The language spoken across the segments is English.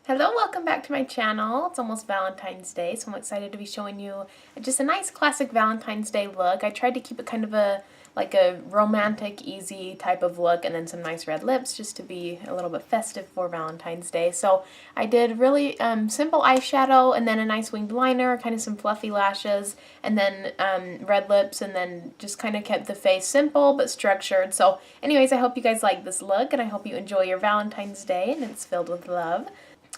Hello, welcome back to my channel. It's almost Valentine's Day, so I'm excited to be showing you just a nice classic Valentine's Day look. I tried to keep it kind of a romantic, easy type of look, and then some nice red lips just to be a little bit festive for Valentine's Day. So I did really simple eyeshadow, and then a nice winged liner, kind of some fluffy lashes, and then red lips, and then just kind of kept the face simple but structured. So anyways, I hope you guys like this look, and I hope you enjoy your Valentine's Day, and it's filled with love.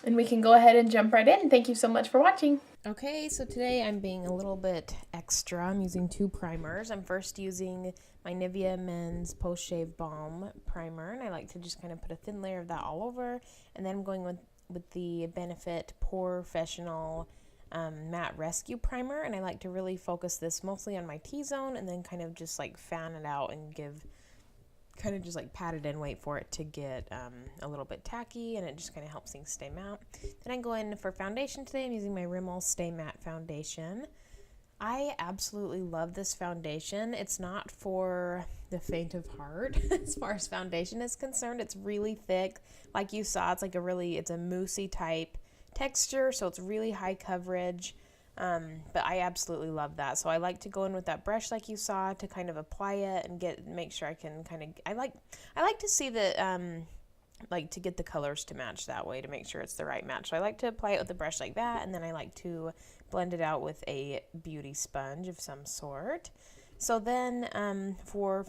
And we can go ahead and jump right in. Thank you so much for watching. Okay, so today I'm being a little bit extra. I'm using two primers. I'm first using my Nivea Men's Post Shave Balm primer, and I like to just kind of put a thin layer of that all over. And then I'm going with the Benefit Professional Matte Rescue Primer, and I like to really focus this mostly on my T-zone and then kind of just like fan it out and kind of just like pat it in, wait for it to get a little bit tacky, and it just kind of helps things stay matte. Then I go in for foundation today. I'm using my Rimmel Stay Matte Foundation. I absolutely love this foundation. It's not for the faint of heart as far as foundation is concerned. It's really thick. Like you saw, it's a moussey type texture, so it's really high coverage. But I absolutely love that. So I like to go in with that brush like you saw to kind of apply it and make sure I can I like to see the, to get the colors to match that way to make sure it's the right match. So I like to apply it with a brush like that, and then I like to blend it out with a beauty sponge of some sort. So then for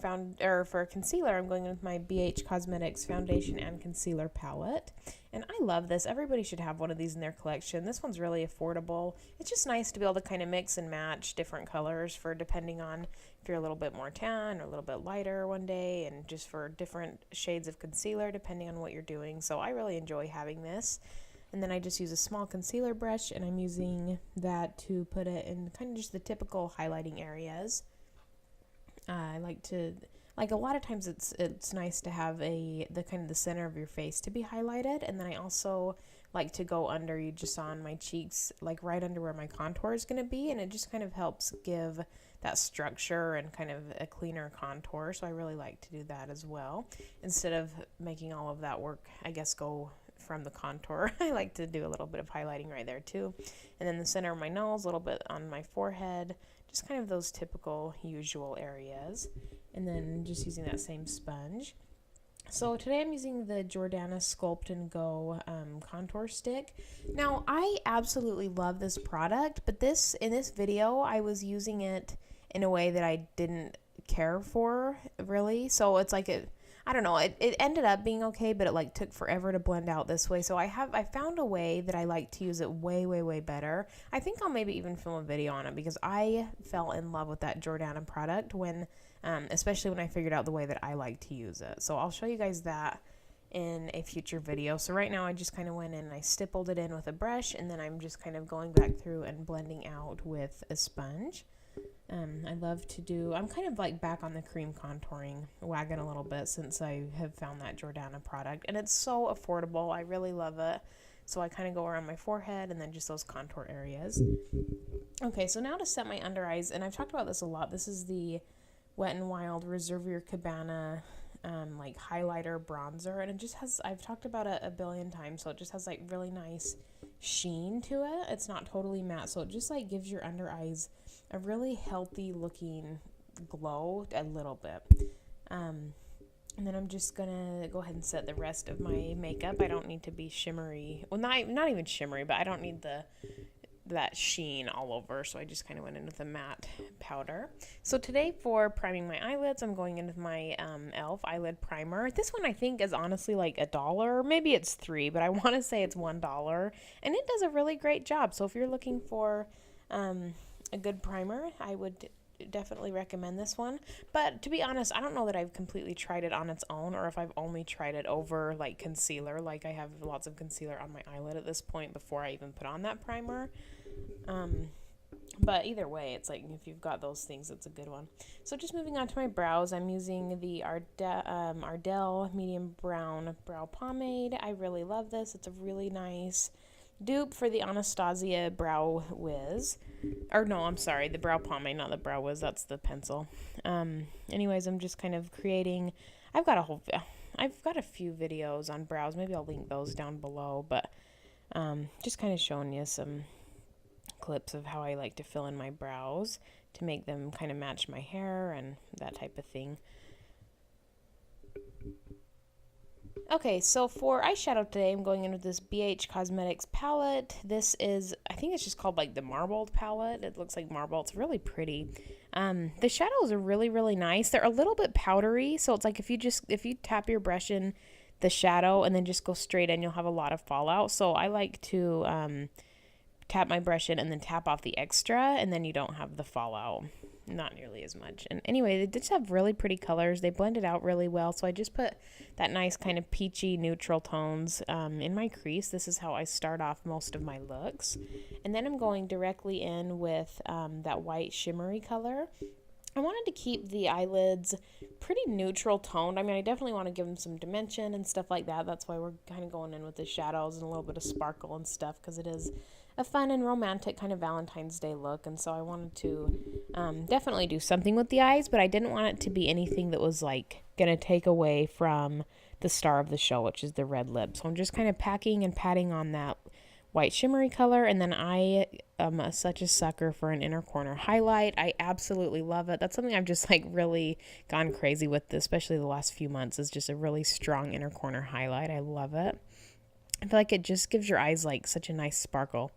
concealer, I'm going with my BH Cosmetics Foundation and Concealer Palette. And I love this. Everybody should have one of these in their collection. This one's really affordable. It's just nice to be able to kind of mix and match different colors for depending on if you're a little bit more tan or a little bit lighter one day, and just for different shades of concealer depending on what you're doing. So I really enjoy having this. And then I just use a small concealer brush, and I'm using that to put it in kind of just the typical highlighting areas. I like a lot of times it's nice to have the center of your face to be highlighted, and then I also like to go under, you just saw on my cheeks, like right under where my contour is going to be, and it just kind of helps give that structure and kind of a cleaner contour. So I really like to do that as well, instead of making all of that work, I guess, go from the contour. I like to do a little bit of highlighting right there too, and then the center of my nose, a little bit on my forehead, just kind of those typical usual areas, and then just using that same sponge. So today I'm using the Jordana Sculpt and Go contour stick. Now I absolutely love this product, but in this video I was using it in a way that I didn't care for really. So it's like I don't know, it ended up being okay, but it took forever to blend out this way. So I found a way that I like to use it way better. I think I'll maybe even film a video on it, because I fell in love with that Jordana product especially when I figured out the way that I like to use it. So I'll show you guys that in a future video. So right now I just kind of went in and I stippled it in with a brush, and then I'm just kind of going back through and blending out with a sponge. I'm kind of back on the cream contouring wagon a little bit since I have found that Jordana product, and it's so affordable. I really love it. So I kind of go around my forehead and then just those contour areas. Okay, so now to set my under eyes, and I've talked about this a lot. This is the Wet n Wild Reserve Your Cabana highlighter bronzer, and it just has, I've talked about it a billion times, so it just has really nice sheen to it. It's not totally matte, so it just gives your under eyes a really healthy looking glow a little bit. And then I'm just gonna go ahead and set the rest of my makeup. I don't need to be shimmery, well, not even shimmery, but I don't need that sheen all over, so I just kind of went in with a matte powder. So today for priming my eyelids, I'm going in with my e.l.f. eyelid primer. This one I think is honestly $1, maybe it's $3, but I want to say it's $1, and it does a really great job. So if you're looking for a good primer, I would definitely recommend this one. But to be honest, I don't know that I've completely tried it on its own, or if I've only tried it over concealer. I have lots of concealer on my eyelid at this point before I even put on that primer. But either way, it's if you've got those things, it's a good one. So just moving on to my brows, I'm using the Ardell Medium Brown Brow Pomade. I really love this. It's a really nice dupe for the Anastasia Brow Wiz. Or no, I'm sorry, the Brow Pomade, not the Brow Wiz. That's the pencil. Anyways, I'm just kind of creating, I've got a few videos on brows. Maybe I'll link those down below, but Just kind of showing you some clips of how I like to fill in my brows to make them kind of match my hair and that type of thing. Okay, so for eyeshadow today, I'm going in with this BH Cosmetics palette. This is, I think it's just called like the Marbled palette. It looks like marble. It's really pretty. The shadows are really, really nice. They're a little bit powdery, so it's like if you tap your brush in the shadow and then just go straight in, you'll have a lot of fallout. So I like to tap my brush in and then tap off the extra, and then you don't have the fallout. Not nearly as much. And anyway, they just have really pretty colors. They blend it out really well. So I just put that nice kind of peachy neutral tones in my crease. This is how I start off most of my looks. And then I'm going directly in with that white shimmery color. I wanted to keep the eyelids pretty neutral toned. I mean, I definitely want to give them some dimension and stuff like that. That's why we're kind of going in with the shadows and a little bit of sparkle and stuff, because it is a fun and romantic kind of Valentine's Day look. And so I wanted to definitely do something with the eyes, but I didn't want it to be anything that was like going to take away from the star of the show, which is the red lip. So I'm just kind of packing and patting on that white shimmery color, and then I am such a sucker for an inner corner highlight. I absolutely love it. That's something I've just like really gone crazy with, especially the last few months, is just a really strong inner corner highlight. I love it. I feel like it just gives your eyes like such a nice sparkle.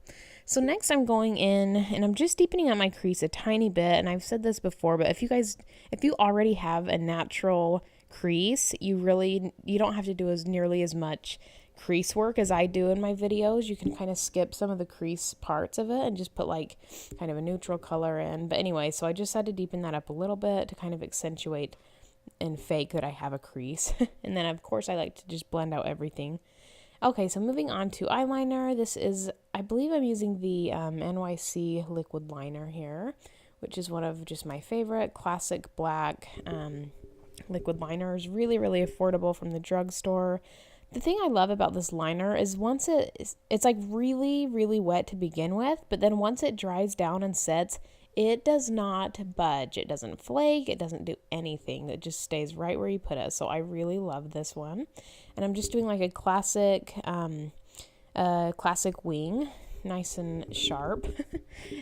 So next I'm going in and I'm just deepening out my crease a tiny bit, and I've said this before, but if you already have a natural crease, you don't have to do as nearly as much crease work as I do in my videos. You can kind of skip some of the crease parts of it and just put like kind of a neutral color in. But anyway, so I just had to deepen that up a little bit to kind of accentuate and fake that I have a crease. And then of course I like to just blend out everything. Okay, so moving on to eyeliner. This is, I believe I'm using the NYC liquid liner here, which is one of just my favorite classic black liquid liners. Really, really affordable from the drugstore. The thing I love about this liner is once it's like really, really wet to begin with, but then once it dries down and sets, it does not budge. It doesn't flake. It doesn't do anything. It just stays right where you put it. So I really love this one. And I'm just doing like a classic wing, nice and sharp.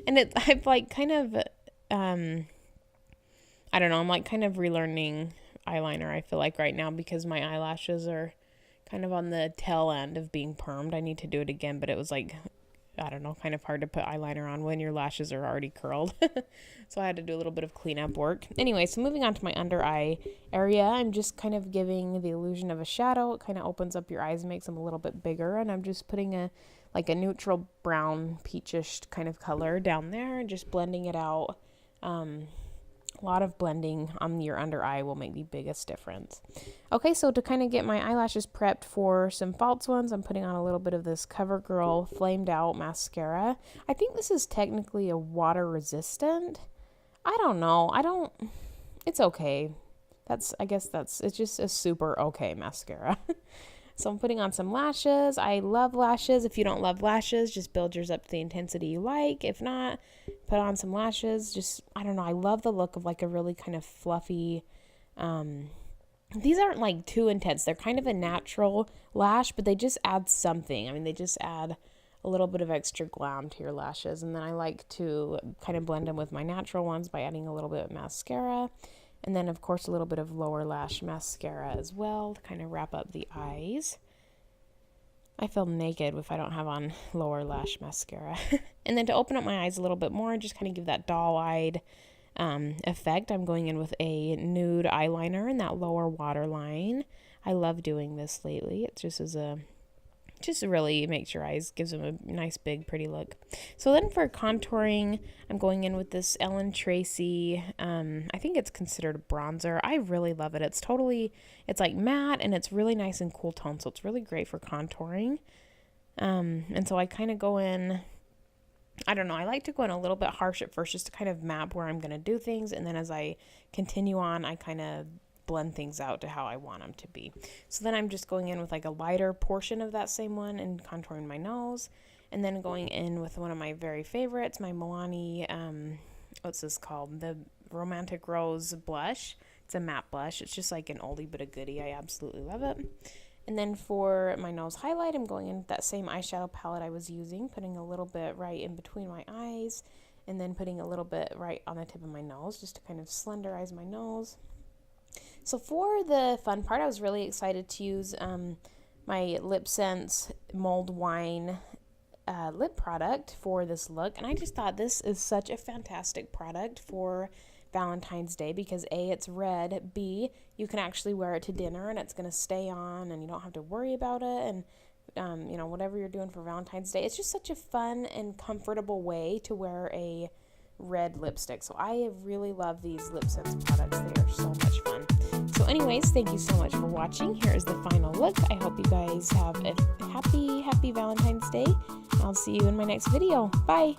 And I've like kind of, I don't know, I'm like kind of relearning eyeliner, I feel like right now, because my eyelashes are kind of on the tail end of being permed. I need to do it again, but it was like, I don't know, kind of hard to put eyeliner on when your lashes are already curled. So I had to do a little bit of cleanup work. Anyway, so moving on to my under eye area, I'm just kind of giving the illusion of a shadow. It kind of opens up your eyes and makes them a little bit bigger. And I'm just putting a neutral brown peachish kind of color down there and just blending it out. A lot of blending on your under eye will make the biggest difference. Okay, so to kind of get my eyelashes prepped for some false ones, I'm putting on a little bit of this CoverGirl Flamed Out mascara. I think this is technically a water resistant. I don't know. It's okay. It's just a super okay mascara. So I'm putting on some lashes. I love lashes. If you don't love lashes, just build yours up to the intensity you like. If not, put on some lashes. Just, I don't know. I love the look of like a really kind of fluffy, these aren't like too intense. They're kind of a natural lash, but they just add something. I mean, they just add a little bit of extra glam to your lashes. And then I like to kind of blend them with my natural ones by adding a little bit of mascara. And then, of course, a little bit of lower lash mascara as well to kind of wrap up the eyes. I feel naked if I don't have on lower lash mascara. And then to open up my eyes a little bit more, just kind of give that doll-eyed effect, I'm going in with a nude eyeliner in that lower waterline. I love doing this lately. It just really makes your eyes, gives them a nice big pretty look. So then for contouring, I'm going in with this Ellen Tracy, I think it's considered a bronzer. I really love it. It's like matte and it's really nice and cool tone, so it's really great for contouring. And so I kind of go in, I don't know, I like to go in a little bit harsh at first just to kind of map where I'm going to do things, and then as I continue on, I kind of blend things out to how I want them to be. So then I'm just going in with like a lighter portion of that same one and contouring my nose, and then going in with one of my very favorites, my Milani, what's this called? The Romantic Rose blush. It's a matte blush. It's just like an oldie but a goodie. I absolutely love it. And then for my nose highlight, I'm going in with that same eyeshadow palette I was using, putting a little bit right in between my eyes, and then putting a little bit right on the tip of my nose, just to kind of slenderize my nose. So for the fun part, I was really excited to use my Lip Sense Mulled Wine lip product for this look, and I just thought this is such a fantastic product for Valentine's Day because A, it's red, B, you can actually wear it to dinner and it's going to stay on and you don't have to worry about it, and you know, whatever you're doing for Valentine's Day, it's just such a fun and comfortable way to wear a red lipstick. So I really love these Lip Sense products. They are so much fun. So anyways, thank you so much for watching. Here is the final look. I hope you guys have a happy Valentine's Day. I'll see you in my next video. Bye!